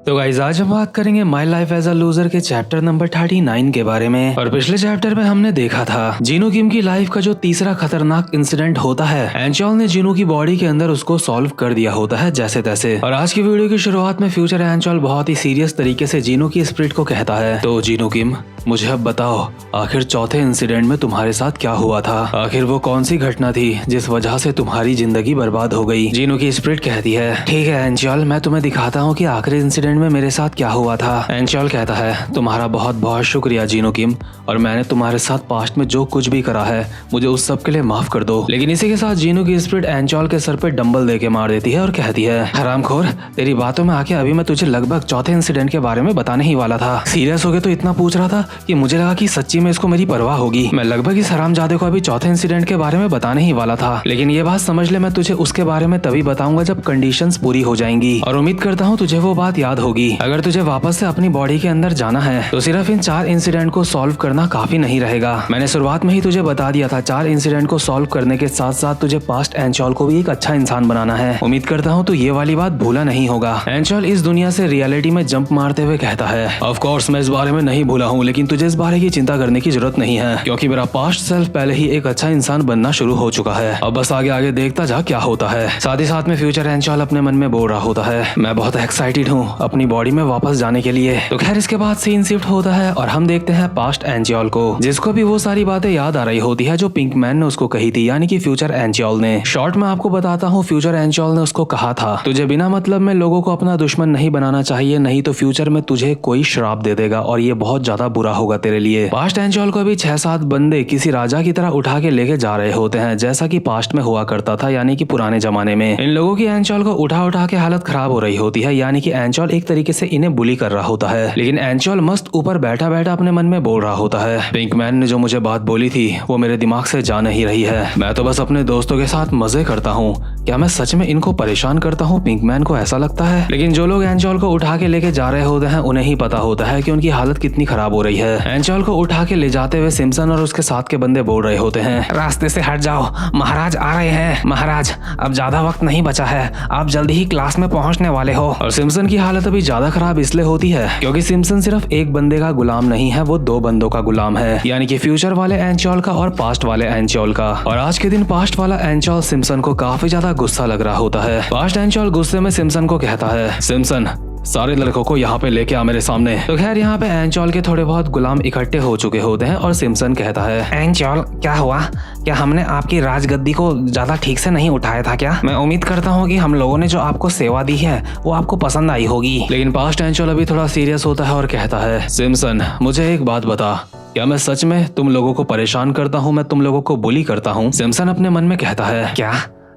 तो गाइस आज हम बात करेंगे my life as a loser के चैप्टर नंबर 39 के बारे में। और पिछले चैप्टर में हमने देखा था जिनू किम की लाइफ का जो तीसरा खतरनाक इंसिडेंट होता है, एंचोल ने जिनू की बॉडी के अंदर उसको सॉल्व कर दिया होता है जैसे तैसे। और आज की वीडियो की शुरुआत में फ्यूचर एंचोल बहुत ही सीरियस तरीके से जिनू की स्पिरिट को कहता है, तो जिनू किम मुझे अब बताओ आखिर चौथे इंसिडेंट में तुम्हारे साथ क्या हुआ था। आखिर वो कौन सी घटना थी जिस वजह से तुम्हारी जिंदगी बर्बाद हो गई। जिनू की स्पिरिट कहती है, ठीक है एंचोल, मैं तुम्हें दिखाता हूँ कि आखिरी इंसिडेंट में मेरे साथ क्या हुआ था। एंचोल कहता है, तुम्हारा बहुत बहुत शुक्रिया जिनू किम, और मैंने तुम्हारे साथ पास्ट में जो कुछ भी करा है मुझे उस सब के लिए माफ कर दो। लेकिन इसी के साथ जिनू की स्पिरिट एंचोल के सर पे डंबल दे के मार देती है और कहती है, हरामखोर, तेरी बातों में आके अभी मैं तुझे लगभग चौथे इंसिडेंट के बारे में बताने ही वाला था। सीरियस हो गए तो इतना पूछ रहा था कि मुझे लगा कि सच्ची में इसको मेरी परवाह होगी। मैं लगभग इस हरामजादे को अभी चौथे इंसिडेंट के बारे में बताने ही वाला था, लेकिन ये बात समझ ले, मैं तुझे उसके बारे में तभी बताऊंगा जब कंडीशंस पूरी हो जाएंगी। और उम्मीद करता हूँ तुझे वो बात याद होगी। अगर तुझे वापस से अपनी बॉडी के अंदर जाना है तो सिर्फ इन 4 इंसिडेंट को सॉल्व करना काफी नहीं रहेगा। मैंने शुरुआत में ही तुझे बता दिया था 4 इंसिडेंट को सॉल्व करने के साथ साथ तुझे पास्ट एंचोल को भी एक अच्छा इंसान बनाना है। उम्मीद करता हूँ तो ये वाली बात भूला नहीं होगा। एंचोल इस दुनिया से रियलिटी में जंप मारते हुए कहता है, ऑफ कोर्स मैं इस बारे में नहीं भूला हूँ, लेकिन तुझे इस बारे की चिंता करने की जरूरत नहीं है क्योंकि मेरा पास्ट सेल्फ पहले ही एक अच्छा इंसान बनना शुरू हो चुका है। अब बस आगे आगे देखता जा क्या होता है। साथ ही साथ में फ्यूचर एंचोल अपने मन में बोल रहा होता है, मैं बहुत एक्साइटेड हूँ अपनी बॉडी में वापस जाने के लिए। तो खैर इसके बाद सीन शिफ्ट होता है और हम देखते हैं पास्ट एंचोल को, जिसको भी वो सारी बातें याद आ रही होती है जो पिंक मैन ने उसको कही थी, यानी कि फ्यूचर एंचोल ने। शॉर्ट में आपको बताता हूँ, फ्यूचर एंचोल ने उसको कहा था, तुझे बिना मतलब में लोगों को अपना दुश्मन नहीं बनाना चाहिए, नहीं तो फ्यूचर में तुझे कोई श्राप दे देगा और ये बहुत ज्यादा बुरा होगा तेरे लिए। पास्ट एंचोल को अभी 6-7 बंदे किसी राजा की तरह उठा के लेके जा रहे होते हैं, जैसा कि पास्ट में हुआ करता था, यानी कि पुराने जमाने में। इन लोगों की एंचोल को उठा उठा के हालत खराब हो रही होती है, यानी कि एंचोल एक तरीके से इन्हें बुली कर रहा होता है। लेकिन एंचोल मस्त ऊपर बैठा बैठा अपने मन में बोल रहा होता है, पिंक मैन ने जो मुझे बात बोली थी वो मेरे दिमाग से जा नहीं रही है। मैं तो बस अपने दोस्तों के साथ मजे करता हूँ, क्या मैं सच में इनको परेशान करता हूँ? पिंक मैन को ऐसा लगता है। लेकिन जो लोग एंचोल को उठा के लेके जा रहे होते हैं उन्हें ही पता होता है कि उनकी हालत कितनी खराब हो रही है। एंचोल को उठा के ले जाते हुए सिम्पसन और उसके साथ के बंदे बोल रहे होते हैं, रास्ते से हट जाओ, महाराज आ रहे हैं। महाराज अब ज्यादा वक्त नहीं बचा है, आप जल्दी ही क्लास में पहुंचने वाले हो। और सिम्पसन की हालत अभी ज्यादा खराब इसलिए होती है क्योंकि सिम्पसन सिर्फ एक बंदे का गुलाम नहीं है, वो 2 बंदों का गुलाम है, यानी कि फ्यूचर वाले एंचोल का और पास्ट वाले एंचोल का। और आज के दिन पास्ट वाला एंचोल सिम्पसन को काफी ज्यादा गुस्सा लग रहा होता है। पास्ट एंचोल गुस्से में सिम्पसन को कहता है, सिम्पसन सारे लड़कों को यहाँ पे लेके आ मेरे सामने। तो खैर यहाँ पे एंचोल के थोड़े बहुत गुलाम इकट्ठे हो चुके होते हैं और सिम्पसन कहता है, एंचोल क्या हुआ? क्या हमने आपकी राजगद्दी को ज्यादा ठीक से नहीं उठाया था क्या? मैं उम्मीद करता हूँ कि हम लोगों ने जो आपको सेवा दी है वो आपको पसंद आई होगी। लेकिन पास्ट एंचोल अभी थोड़ा सीरियस होता है और कहता है, सिम्पसन मुझे एक बात बता, क्या मैं सच में तुम लोगों को परेशान करता हूँ? मैं तुम लोगों को बुली करता हूँ? सिम्पसन अपने मन में कहता है, क्या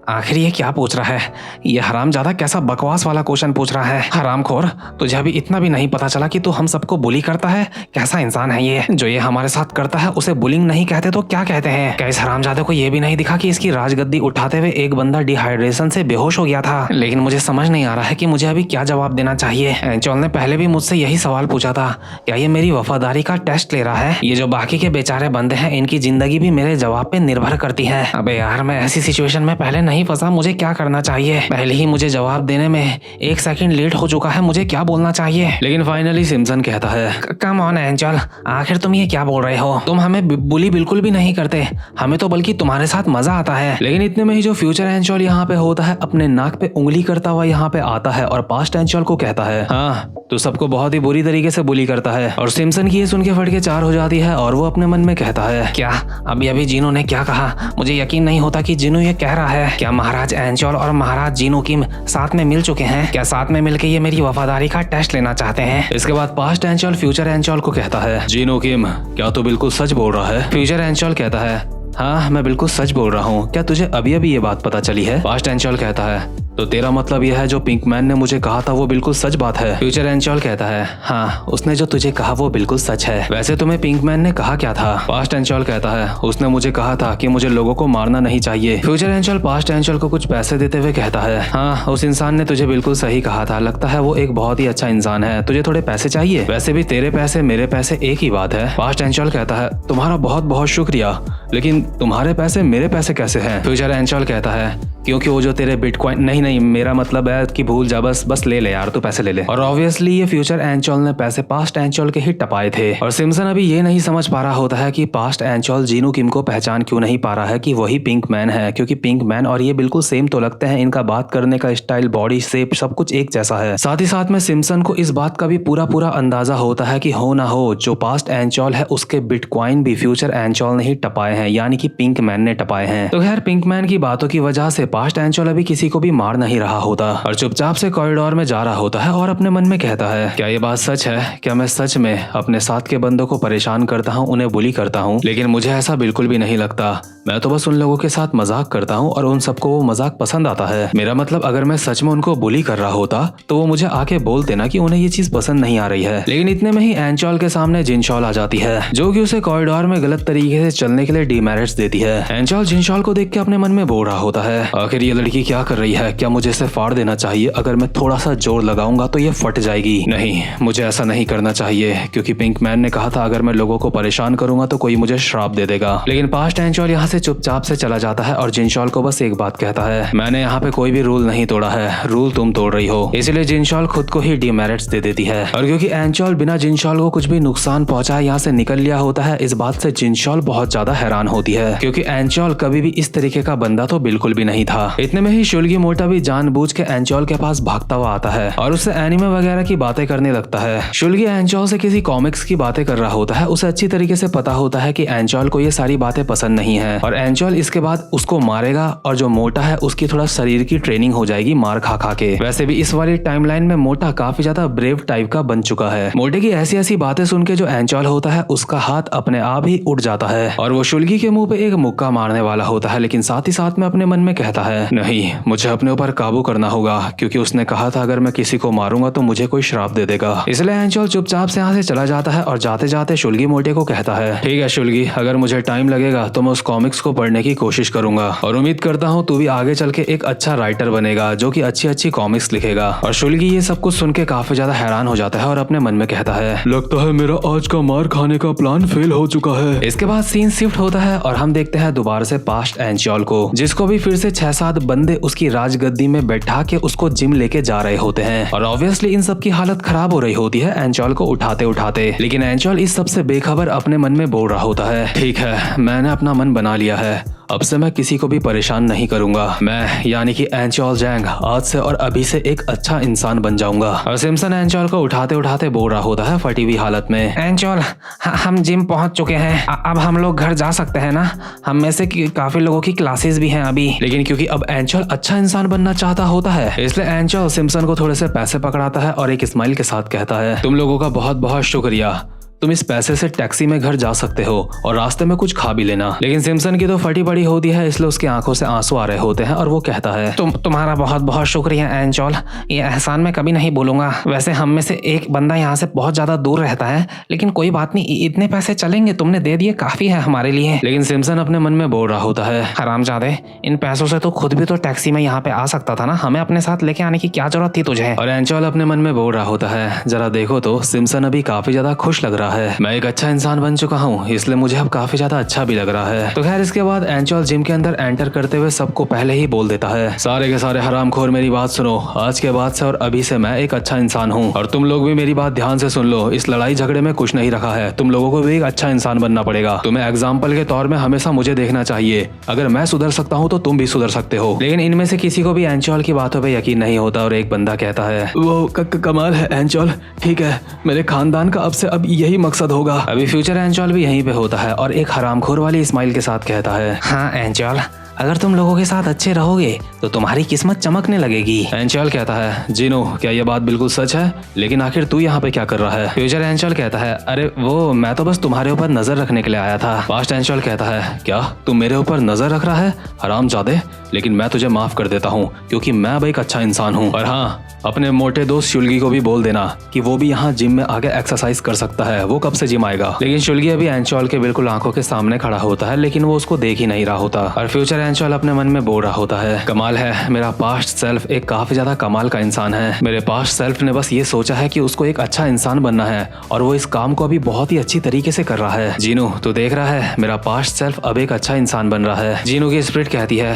आखिर ये क्या पूछ रहा है? ये हरामजादा कैसा बकवास वाला क्वेश्चन पूछ रहा है। हरामखोर, तुझे अभी इतना भी नहीं पता चला कि तू हम सबको बुली करता है? कैसा इंसान है ये? जो ये हमारे साथ करता है उसे बुलिंग नहीं कहते तो क्या कहते हैं? क्या इस हरामजादे को ये भी नहीं दिखा कि इसकी राजगद्दी उठाते हुए एक बंदा डिहाइड्रेशन से बेहोश हो गया था? लेकिन मुझे समझ नहीं आ रहा है कि मुझे अभी क्या जवाब देना चाहिए। एंचोल ने पहले भी मुझसे यही सवाल पूछा था, क्या ये मेरी वफादारी का टेस्ट ले रहा है? ये जो बाकी के बेचारे बंदे हैं इनकी जिंदगी भी मेरे जवाब पे निर्भर करती है। अबे यार, मैं ऐसी सिचुएशन में पहले नहीं फंसा, मुझे क्या करना चाहिए? पहले ही मुझे जवाब देने में 1 सेकंड लेट हो चुका है, मुझे क्या बोलना चाहिए? लेकिन फाइनली सिम्पसन कहता है, कम ऑन एंचोल, आखिर तुम ये क्या बोल रहे हो? तुम हमें बुली बिल्कुल भी नहीं करते, हमें तो बल्कि तुम्हारे साथ मजा आता है। लेकिन इतने में ही जो फ्यूचर एंचोल यहाँ पे होता है अपने नाक पे उंगली करता हुआ यहाँ पे आता है और पास्ट एंचोल को कहता है, हाँ तू सबको बहुत ही बुरी तरीके से बुली करता है। और सिम्पसन की ये सुन के फटके 4 हो जाती है और वो अपने मन में कहता है, क्या अभी अभी जिनू ने क्या कहा? मुझे यकीन नहीं होता कि जिनू ये कह रहा है। क्या महाराज एंचोल और महाराज जिनू किम साथ में मिल चुके हैं? क्या साथ में मिलके ये मेरी वफादारी का टेस्ट लेना चाहते हैं? इसके बाद पास्ट एंचोल फ्यूचर एंचोल को कहता है, जिनू किम क्या तू बिल्कुल सच बोल रहा है? फ्यूचर एंचोल कहता है, हाँ मैं बिल्कुल सच बोल रहा हूँ, क्या तुझे अभी अभी ये बात पता चली है? पास्ट एंचोल कहता है, तो तेरा मतलब यह है जो पिंक मैन ने मुझे कहा था वो बिल्कुल सच बात है? फ्यूचर एंचोल कहता है, हाँ उसने जो तुझे कहा वो बिल्कुल सच है। वैसे तुम्हें पिंक मैन ने कहा क्या था? पास्ट एंचोल कहता है, उसने मुझे कहा था कि मुझे लोगों को मारना नहीं चाहिए। फ्यूचर एंचोल पास्ट एंचोल को कुछ पैसे देते हुए कहता है, हाँ उस इंसान ने तुझे बिल्कुल सही कहा था, लगता है वो एक बहुत ही अच्छा इंसान है, तुझे थोड़े पैसे चाहिए? वैसे भी तेरे पैसे मेरे पैसे एक ही बात है। पास्ट एंचोल कहता है, तुम्हारा बहुत बहुत शुक्रिया, लेकिन तुम्हारे पैसे मेरे पैसे कैसे हैं? फ्यूचर एंचोल कहता है, क्योंकि वो जो तेरे बिटकॉइन नहीं नहीं, मेरा मतलब है कि भूल जा, बस ले ले यार, तू पैसे ले ले। और ऑब्वियसली ये फ्यूचर एंचोल ने पैसे पास्ट एंचोल के ही टपाए थे और सिम्सन अभी ये नहीं समझ पा रहा होता है कि पास्ट एंचोल जीनू किम को पहचान क्यों नहीं पा रहा है कि वही पिंक मैन है, क्योंकि पिंक मैन और ये बिल्कुल सेम तो लगते हैं, इनका बात करने का स्टाइल, बॉडी शेप सब कुछ एक जैसा है। साथ ही साथ में सिम्सन को इस बात का भी पूरा अंदाजा होता है कि हो ना हो जो पास्ट एंचोल है उसके बिटकॉइन भी फ्यूचर एंचोल ने ही टपाए हैं, यानी कि पिंक मैन ने टपाए हैं। तो खैर पिंक मैन की बातों की वजह से पास्ट एंचोल अभी किसी को भी मार नहीं रहा होता और चुपचाप से कॉरिडोर में जा रहा होता है और अपने मन में कहता है, क्या ये बात सच है? क्या मैं सच में अपने साथ के बंदों को परेशान करता हूँ, उन्हें बुली करता हूँ? लेकिन मुझे ऐसा बिल्कुल भी नहीं लगता। मैं तो बस उन लोगों के साथ मजाक करता हूँ और उन सबको वो मजाक पसंद आता है। मेरा मतलब अगर मैं सच में उनको बुली कर रहा होता तो वो मुझे आके बोल देना कि उन्हें ये चीज पसंद नहीं आ रही है। लेकिन इतने में ही एंचोल के सामने जिनशॉल आ जाती है जो कि उसे कॉरिडोर में गलत तरीके से चलने के लिए डीमेरिट्स देती है। एंचोल जिनशॉल को देख के अपने मन में बोल रहा होता है, आखिर ये लड़की क्या कर रही है? क्या मुझे इसे फाड़ देना चाहिए? अगर मैं थोड़ा सा जोर लगाऊंगा तो ये फट जाएगी। नहीं, मुझे ऐसा नहीं करना चाहिए क्योंकि पिंक मैन ने कहा था अगर मैं लोगों को परेशान करूंगा तो कोई मुझे श्राप दे देगा। लेकिन पास्ट एंचोल यहाँ से चुपचाप से चला जाता है और जिनशॉल को बस एक बात कहता है, मैंने यहाँ पे कोई भी रूल नहीं तोड़ा है, रूल तुम तोड़ रही हो। इसलिए जिनशॉल खुद को ही डीमेरिट्स दे देती है और क्योंकि एंचोल बिना जिनशॉल को कुछ भी नुकसान पहुंचाए यहाँ से निकल लिया होता है, इस बात से जिनशॉल बहुत ज्यादा हैरान होती है क्योंकि एंचोल कभी भी इस तरीके का बंदा तो बिल्कुल भी नहीं था। इतने में ही शुल्गी मोटा भी जानबूझ के एंचोल के पास भागता हुआ आता है और उससे एनिमे वगैरह की बातें करने लगता है। शुल्गी एंचोल से किसी कॉमिक्स की बातें कर रहा होता है। उसे अच्छी तरीके से पता होता है कि एंचोल को ये सारी बातें पसंद नहीं है और एंचोल इसके बाद उसको मारेगा और जो मोटा है उसकी थोड़ा शरीर की ट्रेनिंग हो जाएगी मार खा खा के। वैसे भी इस वाली टाइमलाइन में मोटा काफी ज्यादा ब्रेव टाइप का बन चुका है। मोटे की ऐसी ऐसी बातें सुन के जो एंचोल होता है उसका हाथ अपने आप ही उठ जाता है और वो शुल्गी के मुंह पे एक मुक्का मारने वाला होता है, लेकिन साथ ही साथ में अपने मन में कहता है, नहीं, मुझे अपने ऊपर काबू करना होगा क्योंकि उसने कहा था अगर मैं किसी को मारूंगा तो मुझे कोई श्राप दे देगा। इसलिए एंचोल चुपचाप से यहाँ से चला जाता है और जाते जाते शुल्गी मोटे को कहता है, ठीक है शुल्गी, अगर मुझे टाइम लगेगा तो मैं उस कॉमिक्स को पढ़ने की कोशिश करूंगा और उम्मीद करता हूँ तू भी आगे चल के एक अच्छा राइटर बनेगा जो कि अच्छी अच्छी कॉमिक्स लिखेगा। और शुल्गी ये सब कुछ सुन के काफी ज्यादा हैरान हो जाता है और अपने मन में कहता है, लगता है मेरा आज का मार खाने का प्लान फेल हो चुका है। इसके बाद सीन शिफ्ट होता है और हम देखते हैं दोबारा से पास्ट एंचोल को, जिसको भी फिर से 6-7 बंदे उसकी राजगद्दी में बैठा के उसको जिम लेके जा रहे होते हैं और ऑब्वियसली इन सब की हालत खराब हो रही होती है एंचोल को उठाते उठाते। लेकिन एंचोल इस सबसे बेखबर अपने मन में बोल रहा होता है, ठीक है, मैंने अपना मन बना लिया है, अब से मैं किसी को भी परेशान नहीं करूंगा। मैं यानी कि एंचोल जैंग आज से और अभी से एक अच्छा इंसान बन जाऊंगा। और सिम्सन एंचोल को उठाते उठाते बोल रहा होता है फटी हुई हालत में, एंचोल हम जिम पहुंच चुके हैं, अब हम लोग घर जा सकते हैं ना? हम में से काफी लोगों की क्लासेस भी हैं अभी। लेकिन क्योंकि अब एंचोल अच्छा इंसान बनना चाहता होता है इसलिए एंचोल सिम्सन को थोड़े से पैसे पकड़ाता है और एक स्माइल के साथ कहता है, तुम लोगों का बहुत बहुत शुक्रिया, तुम इस पैसे से टैक्सी में घर जा सकते हो और रास्ते में कुछ खा भी लेना। लेकिन सिम्सन की तो फटी पड़ी होती है इसलिए उसकी आंखों से आंसू आ रहे होते हैं और वो कहता है, तुम्हारा बहुत बहुत शुक्रिया एंचोल, ये एहसान मैं कभी नहीं भूलूंगा। वैसे हम में से एक बंदा यहाँ से बहुत ज्यादा दूर रहता है लेकिन कोई बात नहीं, इतने पैसे चलेंगे, तुमने दे दिए काफी है हमारे लिए। लेकिन सिम्सन अपने मन में बोल रहा होता है, हरामजादे, इन पैसों से तो खुद भी तो टैक्सी में यहाँ पे आ सकता था ना, हमें अपने साथ लेके आने की क्या जरूरत थी तुझे? और एंचोल अपने मन में बोल रहा होता है, जरा देखो तो सिम्सन अभी काफी ज्यादा खुश लग रहा है, मैं एक अच्छा इंसान बन चुका हूँ इसलिए मुझे अब काफी ज्यादा अच्छा भी लग रहा है। तो खैर इसके बाद एंचोल जिम के अंदर एंटर करते हुए सबको पहले ही बोल देता है, सारे के सारे हरामखोर मेरी बात सुनो, आज के बाद से और अभी से मैं एक अच्छा इंसान हूँ और तुम लोग भी मेरी बात ध्यान से सुन लो, इस लड़ाई झगड़े में कुछ नहीं रखा है, तुम लोगों को भी एक अच्छा इंसान बनना पड़ेगा। तुम्हें एग्जाम्पल के तौर में हमेशा मुझे देखना चाहिए, अगर मैं सुधर सकता हूँ तो तुम भी सुधर सकते हो। लेकिन इनमें से किसी को भी एंचोल की बातों पे यकीन नहीं होता और एक बंदा कहता है, वो कमाल है एंचोल, ठीक है, मेरे खानदान का अब से अब यही मकसद होगा। अभी फ्यूचर एंचोल भी यहीं पे होता है और एक हरामखोर वाली स्माइल के साथ कहता है, हाँ एंचोल, अगर तुम लोगों के साथ अच्छे रहोगे तो तुम्हारी किस्मत चमकने लगेगी। एंचोल कहता है, जीनो, क्या ये बात बिल्कुल सच है? लेकिन आखिर तू यहाँ पे क्या कर रहा है? फ्यूचर एंचोल कहता है, अरे वो मैं तो बस तुम्हारे ऊपर नजर रखने के लिए आया था। पास्ट एंचोल कहता है, क्या तुम मेरे ऊपर नजर रख रहा है? हरामजादे, लेकिन मैं तुझे माफ कर देता हूँ क्योंकि मैं अब एक अच्छा इंसान हूँ। और हाँ, अपने मोटे दोस्त शुल्गी को भी बोल देना कि वो भी यहाँ जिम में आके एक्सरसाइज कर सकता है, वो कब से जिम आएगा। लेकिन शुल्गी अभी एंचोल के बिल्कुल आंखों के सामने खड़ा होता है लेकिन वो उसको देख ही नहीं रहा होता और फ्यूचर एंचोल अपने मन में बोल रहा होता है, कमाल है, मेरा पास्ट सेल्फ एक काफी ज्यादा कमाल का इंसान है। मेरे पास्ट सेल्फ ने बस ये सोचा है कि उसको एक अच्छा इंसान बनना है और वो इस काम को अभी बहुत ही अच्छी तरीके से कर रहा है। जीनू, तू देख रहा है, मेरा पास्ट सेल्फ अब एक अच्छा इंसान बन रहा है। जीनू की स्पिरिट कहती है,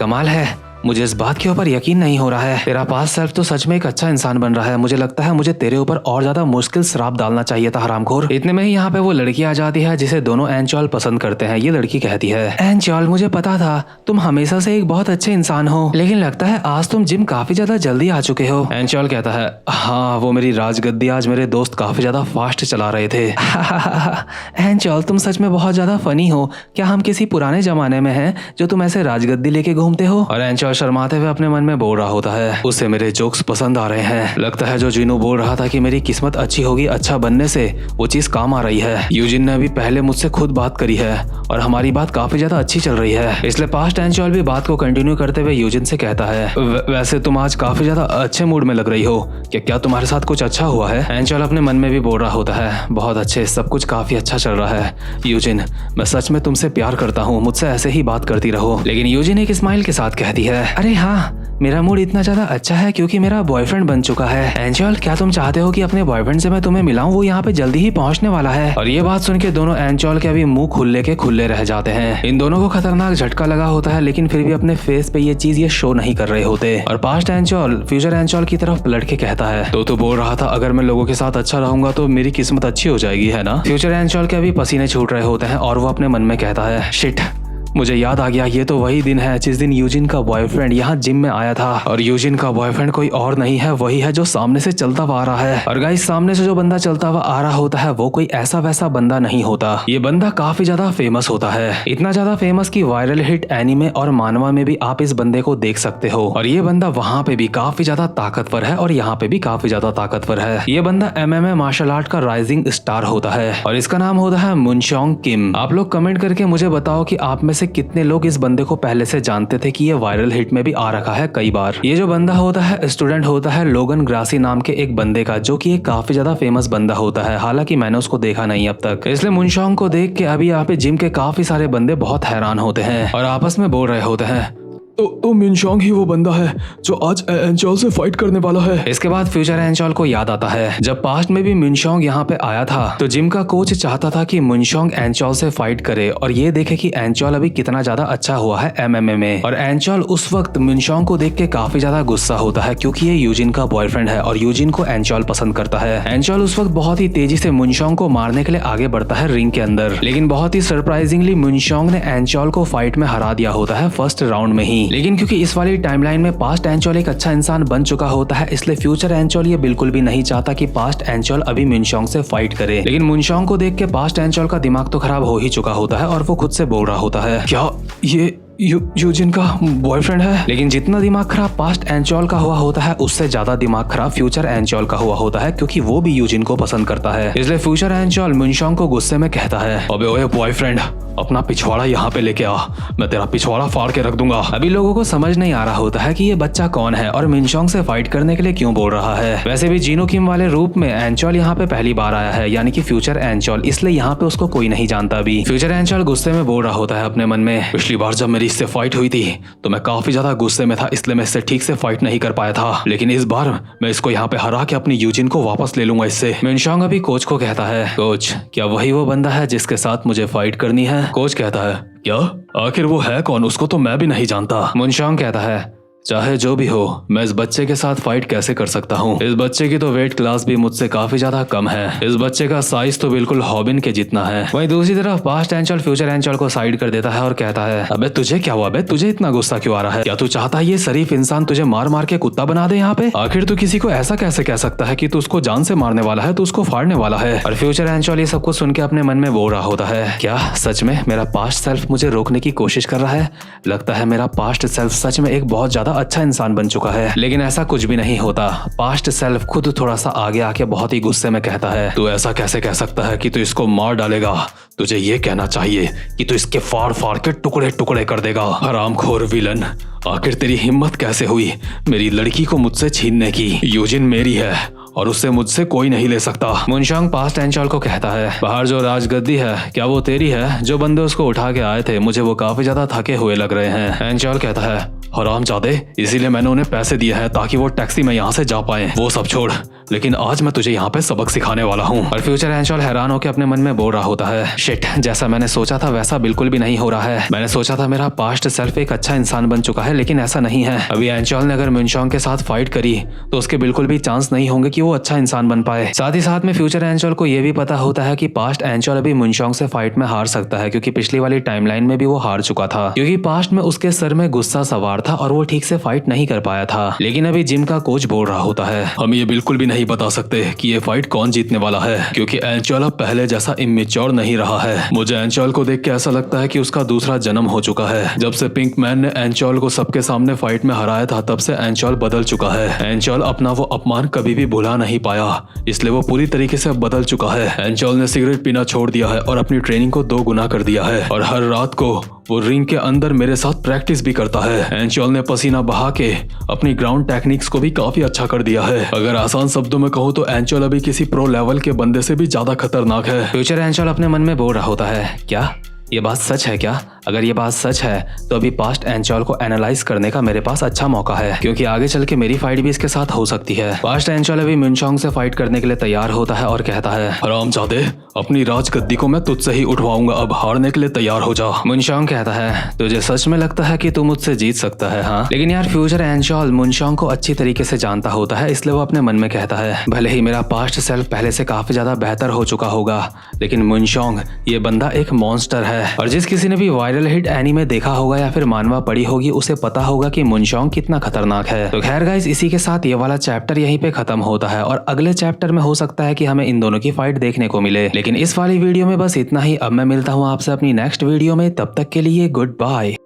कमाल है, मुझे इस बात के ऊपर यकीन नहीं हो रहा है। तेरा पास्ट सेल्फ तो सच में एक अच्छा इंसान बन रहा है। मुझे लगता है मुझे तेरे ऊपर और ज्यादा मुश्किल श्राप डालना चाहिए था हरामखोर। इतने में ही यहाँ पे वो लड़की आ जाती है जिसे दोनों एंचॉल पसंद करते हैं। ये लड़की कहती है, एंचॉल मुझे पता था तुम हमेशा से एक बहुत अच्छे इंसान हो, लेकिन लगता है आज तुम जिम काफी ज्यादा जल्दी आ चुके हो। एंचॉल कहता है, हाँ वो मेरी राजगद्दी आज मेरे दोस्त काफी ज्यादा फास्ट चला रहे थे। एंचॉल तुम सच में बहुत ज्यादा फनी हो। क्या हम किसी पुराने जमाने में हैं जो तुम ऐसे राजगद्दी लेके घूमते हो? और एंचॉल शर्माते हुए अपने मन में बोल रहा होता है, उसे मेरे जोक्स पसंद आ रहे हैं। लगता है जो जीनू बोल रहा था कि मेरी किस्मत अच्छी होगी अच्छा बनने से, वो चीज काम आ रही है। यूजिन ने अभी पहले मुझसे खुद बात करी है और हमारी बात काफी ज्यादा अच्छी चल रही है। इसलिए पास्ट एंचॉल भी बात को कंटिन्यू करते हुए यूजिन से कहता है, वैसे तुम आज काफी ज्यादा अच्छे मूड में लग रही हो। क्या तुम्हारे साथ कुछ अच्छा हुआ है? एंचॉल अपने मन में भी बोल रहा होता है, बहुत अच्छे, सब कुछ काफी अच्छा चल रहा है। यूजिन मैं सच में तुमसे प्यार करता हूँ, मुझसे ऐसे ही बात करती रहो। लेकिन यूजिन एक स्माइल के साथ कहती है, अरे हाँ मेरा मूड इतना ज्यादा अच्छा है क्योंकि मेरा बॉयफ्रेंड बन चुका है। एंचॉल क्या तुम चाहते हो कि अपने बॉयफ्रेंड से मैं तुम्हें मिलाऊं? वो यहाँ पे जल्दी ही पहुंचने वाला है। और ये बात सुन के दोनों एंचॉल के अभी मुंह खुले के खुले रह जाते हैं। इन दोनों को खतरनाक झटका लगा होता है, लेकिन फिर भी अपने फेस पे ये चीज ये शो नहीं कर रहे होते। और पास्ट एंचॉल फ्यूचर एंचॉल की तरफ पलट के कहता है, तो तू बोल रहा था अगर मैं लोगों के साथ अच्छा रहूंगा तो मेरी किस्मत अच्छी हो जाएगी, है ना? फ्यूचर एंचॉल के अभी पसीने छूट रहे होते हैं और वो अपने मन में कहता है, शिट मुझे याद आ गया, ये तो वही दिन है जिस दिन यूजिन का बॉयफ्रेंड यहाँ जिम में आया था। और यूजिन का बॉयफ्रेंड कोई और नहीं है, वही है जो सामने से चलता हुआ आ रहा है। और गाइस सामने से जो बंदा चलता हुआ आ रहा होता है वो कोई ऐसा वैसा बंदा नहीं होता। ये बंदा काफी ज्यादा फेमस होता है, इतना ज्यादा फेमस कि वायरल हिट एनीमे और मानवा में भी आप इस बंदे को देख सकते हो। और ये बंदा वहाँ पे भी काफी ज्यादा ताकतवर है और यहाँ पे भी काफी ज्यादा ताकतवर है। ये बंदा MMA मार्शल आर्ट का राइजिंग स्टार होता है और इसका नाम होता है मुनशोंग किम। आप लोग कमेंट करके मुझे बताओ कि आप में से कितने लोग इस बंदे को पहले से जानते थे कि ये वायरल हिट में भी आ रखा है कई बार। ये जो बंदा होता है स्टूडेंट होता है लोगन ग्रासी नाम के एक बंदे का, जो कि एक काफी ज्यादा फेमस बंदा होता है। हालांकि मैंने उसको देखा नहीं अब तक, इसलिए मुनशोंग को देख के अभी यहाँ पे जिम के काफी सारे बंदे बहुत हैरान होते हैं और आपस में बोल रहे होते हैं, तो मुनशोंग ही वो बंदा है जो आज एंचॉल से फाइट करने वाला है। इसके बाद फ्यूचर एंचॉल को याद आता है जब पास्ट में भी मुनशोंग यहाँ पे आया था तो जिम का कोच चाहता था कि मुनशोंग एंचॉल से फाइट करे और ये देखे कि एंचॉल अभी कितना ज्यादा अच्छा हुआ है MMA में। और एंचॉल उस वक्त मुनशोंग को देख के काफी ज्यादा गुस्सा होता है क्योंकि ये यूजिन का बॉयफ्रेंड है और यूजिन को एंचॉल पसंद करता है। एंचॉल उस वक्त बहुत ही तेजी से मुनशोंग को मारने के लिए आगे बढ़ता है रिंग के अंदर, लेकिन बहुत ही सरप्राइजिंगली मुनशोंग ने एंचॉल को फाइट में हरा दिया होता है फर्स्ट राउंड में ही। लेकिन क्योंकि इस वाली टाइमलाइन में पास्ट एंचॉल एक अच्छा इंसान बन चुका होता है, इसलिए फ्यूचर एंचॉल ये बिल्कुल भी नहीं चाहता कि पास्ट एंचॉल अभी मुनशोंग से फाइट करे। लेकिन मुनशोंग को देख के पास्ट एंचॉल का दिमाग तो खराब हो ही चुका होता है और वो खुद से बोल रहा होता है, क्या ये यूजिन का बॉयफ्रेंड है? लेकिन जितना दिमाग खराब पास्ट एंचॉल का हुआ होता है उससे ज्यादा दिमाग खराब फ्यूचर एंचॉल का हुआ होता है क्योंकि वो भी यूजिन को पसंद करता है। इसलिए फ्यूचर एंचॉल मुनशोंग को गुस्से में कहता है, अबे ओए बॉयफ्रेंड अपना पिछवाड़ा यहाँ पे लेके आ, मैं तेरा पिछवाड़ा फाड़ के रख दूंगा। अभी लोगों को समझ नहीं आ रहा होता है कि ये बच्चा कौन है और मुनशोंग से फाइट करने के लिए क्यों बोल रहा है। वैसे भी जीनो किम वाले रूप में एंचॉल यहाँ पे पहली बार आया है, यानी कि फ्यूचर एंचॉल, इसलिए यहाँ पे उसको कोई नहीं जानता अभी। फ्यूचर एंचॉल गुस्से में बोल रहा होता है अपने मन में, पिछली बार जब मेरी इससे फाइट हुई थी तो मैं काफी ज्यादा गुस्से में था, इसलिए मैं इससे ठीक से फाइट नहीं कर पाया था, लेकिन इस बार मैं इसको यहाँ पे हरा के अपनी यूजिन को वापस ले लूंगा इससे। मुनशोंग अभी कोच को कहता है, कोच क्या वही वो बंदा है जिसके साथ मुझे फाइट करनी है? कोच कहता है, क्या आखिर वो है कौन? उसको तो मैं भी नहीं जानता। मुनशोंग कहता है, चाहे जो भी हो मैं इस बच्चे के साथ फाइट कैसे कर सकता हूँ? इस बच्चे की तो वेट क्लास भी मुझसे काफी ज्यादा कम है, इस बच्चे का साइज तो बिल्कुल हॉबिन के जितना है। वहीं दूसरी तरफ पास्ट एंचॉल फ्यूचर एंचॉल को साइड कर देता है और कहता है, अबे तुझे क्या हुआ? बे तुझे इतना गुस्सा क्यों आ रहा है? क्या तू चाहता है ये शरीफ इंसान तुझे मार मार के कुत्ता बना दे यहाँ पे? आखिर तू किसी को ऐसा कैसे कह सकता है कि तू उसको जान से मारने वाला है, तू उसको फाड़ने वाला है? और फ्यूचर एंचॉल ये सब कुछ सुन के अपने मन में बोल रहा होता है, क्या सच में मेरा पास्ट सेल्फ मुझे रोकने की कोशिश कर रहा है? लगता है मेरा पास्ट सेल्फ सच में एक बहुत ज्यादा अच्छा इंसान बन चुका है। लेकिन ऐसा कुछ भी नहीं होता। पास्ट सेल्फ खुद थोड़ा सा आगे आके बहुत ही गुस्से में कहता है, तू ऐसा कैसे कह सकता है कि तू इसको मार डालेगा? तुझे ये कहना चाहिए कि तू इसके फाड़ फाड़ के टुकड़े टुकड़े कर देगा। हरामखोर विलन, आखिर तेरी हिम्मत कैसे हुई मेरी लड़की को मुझसे छीनने की? यूजिन मेरी है और उससे मुझसे कोई नहीं ले सकता। मुनशोंग पास्ट एंचॉल को कहता है, बाहर जो राजगद्दी है क्या वो तेरी है? जो बंदे उसको उठा के आए थे मुझे वो काफी ज्यादा थके हुए लग रहे हैं। एंचॉल कहता है, हरामजादे, इसीलिए मैंने उन्हें पैसे दिए हैं ताकि वो टैक्सी में यहाँ से जा पाए। वो सब छोड़, लेकिन आज मैं तुझे यहाँ पे सबक सिखाने वाला हूँ। और फ्यूचर एंचॉल हैरान होकर अपने मन में बोल रहा होता है, शिट, जैसा मैंने सोचा था वैसा बिल्कुल भी नहीं हो रहा है। मैंने सोचा था मेरा पास्ट सेल्फ एक अच्छा इंसान बन चुका है, लेकिन ऐसा नहीं है। अभी एंचॉल ने अगर मुनशोंग के साथ फाइट करी तो उसके बिल्कुल भी चांस नहीं होंगे कि वो अच्छा इंसान बन पाए। साथ ही साथ में फ्यूचर एंचॉल को यह भी पता होता है कि पास्ट एंचॉल अभी मुनशोंग से फाइट में हार सकता है, क्योंकि पिछली वाली टाइमलाइन में भी वो हार चुका था, क्योंकि पास्ट में उसके सर में गुस्सा सवार था और वो ठीक से फाइट नहीं कर पाया था। लेकिन अभी जिम का कोच बोल रहा होता है, हम ये बिल्कुल भी नहीं बता सकते कि ये फाइट कौन जीतने वाला है, क्योंकि एंचॉल अब पहले जैसा इमेच्योर नहीं रहा है। मुझे एंचॉल को देख के ऐसा लगता है कि उसका दूसरा जन्म हो चुका है। जब से पिंक मैन ने एंचॉल को सबके सामने फाइट में हराया था तब से एंचॉल बदल चुका है। एंचॉल अपना वो अपमान कभी भी भुला नहीं पाया, इसलिए वो पूरी तरीके से बदल चुका है। एंचॉल ने सिगरेट पीना छोड़ दिया है और अपनी ट्रेनिंग को 2 गुना कर दिया है, और हर रात को वो रिंग के अंदर मेरे साथ प्रैक्टिस भी करता है। एंचॉल ने पसीना बहा के अपनी ग्राउंड टेक्निक्स को भी काफी अच्छा कर दिया है। अगर आसान शब्दों में कहूँ तो एंचॉल अभी किसी प्रो लेवल के बंदे से भी ज्यादा खतरनाक है। फ्यूचर एंचॉल अपने मन में बोल रहा होता है, क्या ये बात सच है क्या? अगर ये बात सच है तो अभी पास्ट एंचॉल को एनालाइज करने का मेरे पास अच्छा मौका है, क्योंकि आगे चल के मेरी फाइट भी इसके साथ हो सकती है। पास्ट एंचॉल अभी मुनशोंग से फाइट करने के लिए तैयार होता है और कहता है, हरामजादे, अपनी राजगद्दी को मैं तुझसे ही उठवाऊंगा, अब हारने के लिए तैयार हो जा। मुनशोंग कहता है, तुझे सच में लगता है कि तू मुझसे जीत सकता है? हाँ, लेकिन यार फ्यूचर एंचॉल मुनशोंग को अच्छी तरीके से जानता होता है, इसलिए वो अपने मन में कहता है, भले ही मेरा पास्ट सेल्फ पहले से काफी ज्यादा बेहतर हो चुका होगा, लेकिन मुनशोंग ये बंदा एक मॉन्स्टर है। और जिस किसी ने भी वायरल हिट एनीमे देखा होगा या फिर मानवा पढ़ी होगी उसे पता होगा कि मुनशोंग कितना खतरनाक है। तो खैर गाइस, इसी के साथ ये वाला चैप्टर यहीं पे खत्म होता है, और अगले चैप्टर में हो सकता है कि हमें इन दोनों की फाइट देखने को मिले। लेकिन इस वाली वीडियो में बस इतना ही। अब मैं मिलता हूँ आपसे अपनी नेक्स्ट वीडियो में, तब तक के लिए गुड बाय।